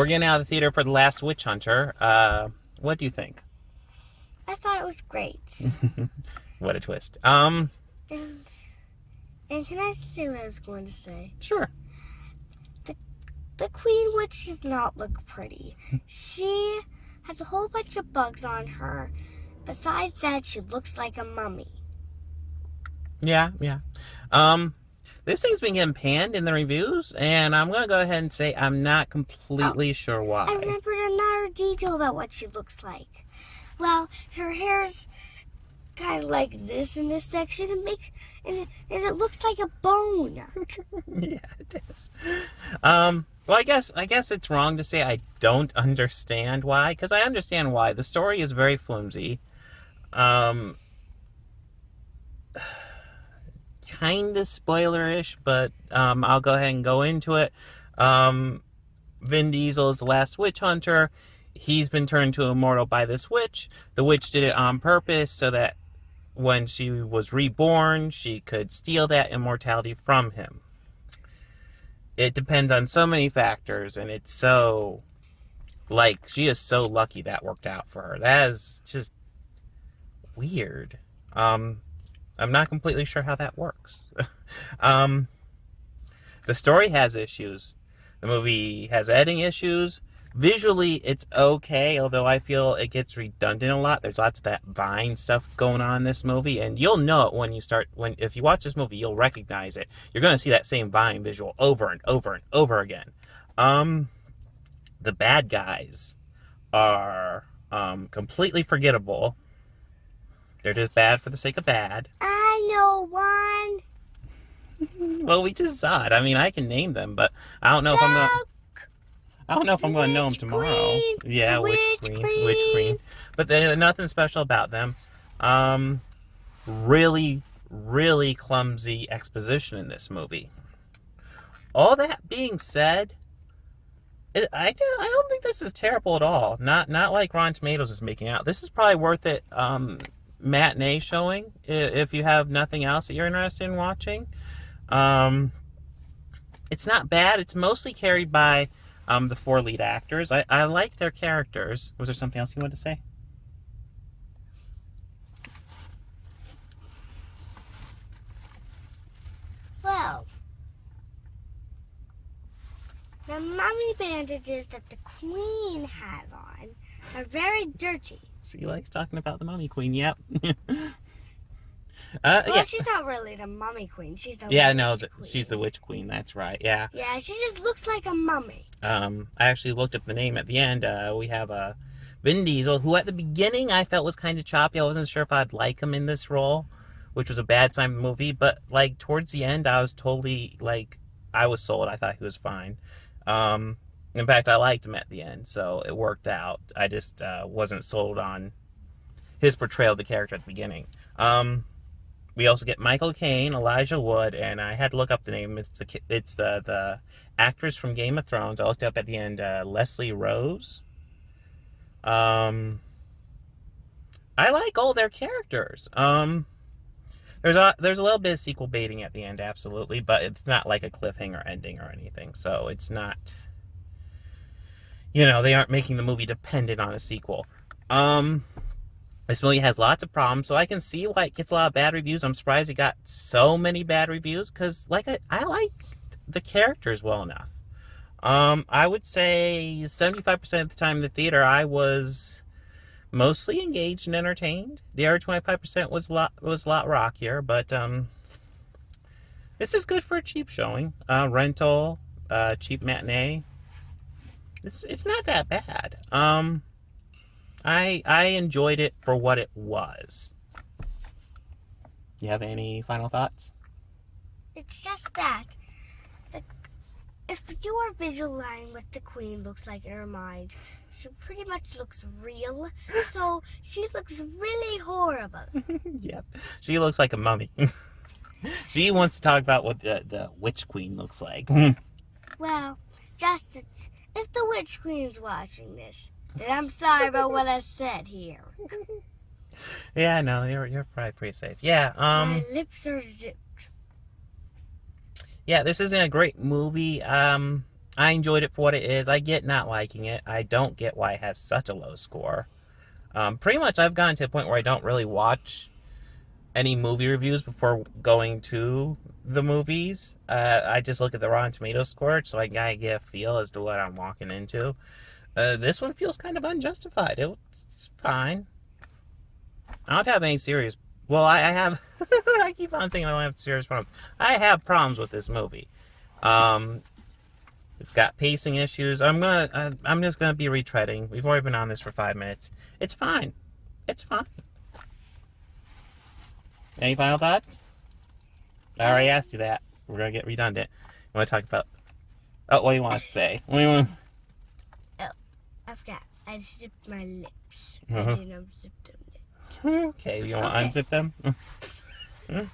we're getting out of the theater for The Last Witch Hunter. What do you think? I thought it was great. What a twist. And can I say what I was going to say? Sure. The Queen Witch does not look pretty. She has a whole bunch of bugs on her. Besides that, she looks like a mummy. Yeah. This thing's been getting panned in the reviews, and I'm going to go ahead and say I'm not completely sure why. I remembered another detail about what she looks like. Well, her hair's kind of like this in this section. And it looks like a bone. Yeah, it is. Well, I guess it's wrong to say I don't understand why, because I understand why. The story is very flimsy. Kind of spoiler-ish, but I'll go ahead and go into it. Vin Diesel is the last witch hunter. He's been turned to immortal by this witch. The witch did it on purpose so that when she was reborn, she could steal that immortality from him. It depends on so many factors, and it's so, like, she is so lucky that worked out for her. That is just weird. I'm not completely sure how that works. The story has issues. The movie has editing issues. Visually, it's okay, although I feel it gets redundant a lot. There's lots of that Vine stuff going on in this movie, and you'll know it if you watch this movie, you'll recognize it. You're going to see that same Vine visual over and over and over again. The bad guys are completely forgettable. They're just bad for the sake of bad. I know one. Well, we just saw it. I mean, I can name them, but I don't know if I'm going to... I don't know if I'm going to know them tomorrow. Queen. Yeah, Witch Queen. But there's nothing special about them. Really, really clumsy exposition in this movie. All that being said, I don't think this is terrible at all. Not like Rotten Tomatoes is making out. This is probably worth it. Matinee showing if you have nothing else that you're interested in watching. It's not bad. It's mostly carried by the four lead actors. I like their characters. Was there something else you wanted to say? Well, the mummy bandages that the Queen has on are very dirty. She likes talking about the Mummy Queen. Yep. Well, she's not really the Mummy Queen. She's the Queen. She's the Witch Queen. That's right. Yeah. Yeah, she just looks like a mummy. I actually looked up the name at the end. We have Vin Diesel, who at the beginning I felt was kind of choppy. I wasn't sure if I'd like him in this role, which was a bad sign of the movie. But like towards the end, I was totally I was sold. I thought he was fine. In fact, I liked him at the end, so it worked out. I just wasn't sold on his portrayal of the character at the beginning. We also get Michael Caine, Elijah Wood, and I had to look up the name. It's the actress from Game of Thrones. I looked up at the end, Leslie Rose. I like all their characters. There's a little bit of sequel baiting at the end, absolutely, but it's not like a cliffhanger ending or anything. So it's not, they aren't making the movie dependent on a sequel. This movie has lots of problems, so I can see why it gets a lot of bad reviews. I'm surprised it got so many bad reviews, because I like the characters well enough. I would say 75% of the time in the theater, I was mostly engaged and entertained. The other 25% was a lot rockier, but this is good for a cheap showing. Rental, cheap matinee. It's not that bad. I enjoyed it for what it was. You have any final thoughts? It's just that if your visual line with the Queen looks like in her mind, she pretty much looks real. So she looks really horrible. Yep. She looks like a mummy. She wants to talk about what the Witch Queen looks like. Well, if the Witch Queen's watching this, then I'm sorry about what I said here. Yeah, no, you're probably pretty safe. Yeah, my lips are zipped. Yeah, this isn't a great movie. I enjoyed it for what it is. I get not liking it. I don't get why it has such a low score. Pretty much I've gotten to a point where I don't really watch any movie reviews before going to the movies. I just look at the Rotten Tomatoes score so I gotta get a feel as to what I'm walking into. This one feels kind of unjustified. It's fine. I don't have any serious... Well, I have... I keep on saying I don't have serious problems. I have problems with this movie. It's got pacing issues. I'm just gonna be retreading. We've already been on this for 5 minutes. It's fine. It's fine. Any final thoughts? I already asked you that. We're gonna get redundant. You want to talk about? Oh, what do you want to say? What do you want? Oh, I forgot. I zipped my lips. Uh-huh. I didn't unzip them yet. Okay, you want to unzip them? Okay.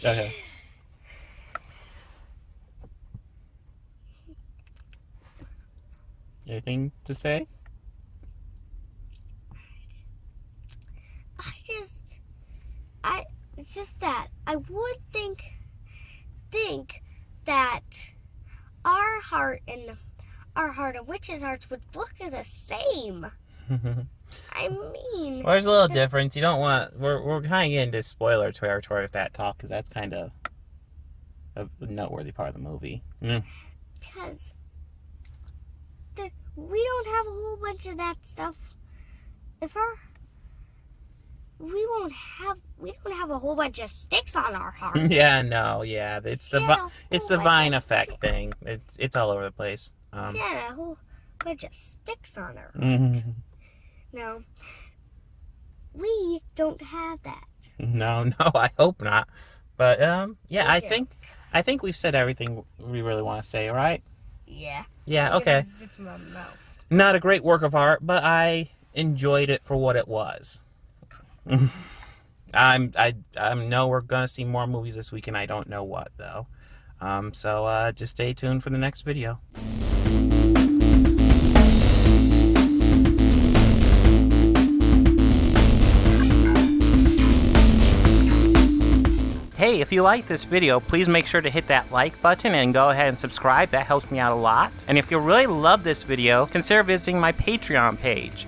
Okay. Anything to say? It's just that I would think that our heart and witches' hearts would look the same. I mean, Well, there's a little difference. You don't want... We're kind of getting into spoiler territory with that talk, because that's kind of a noteworthy part of the movie. because we don't have a whole bunch of that stuff. We don't have a whole bunch of sticks on our hearts. Yeah, no, yeah. It's the Vine effect thing. It's all over the place. She had a whole bunch of sticks on her. No, we don't have that. No, I hope not. But yeah, I think we've said everything we really want to say, right? Yeah. Yeah, I'm okay. gonna zip my mouth. Not a great work of art, but I enjoyed it for what it was. I know we're gonna see more movies this week, and I don't know what though. So just stay tuned for the next video. Hey, if you like this video, please make sure to hit that like button and go ahead and subscribe. That helps me out a lot. And if you really love this video, consider visiting my Patreon page.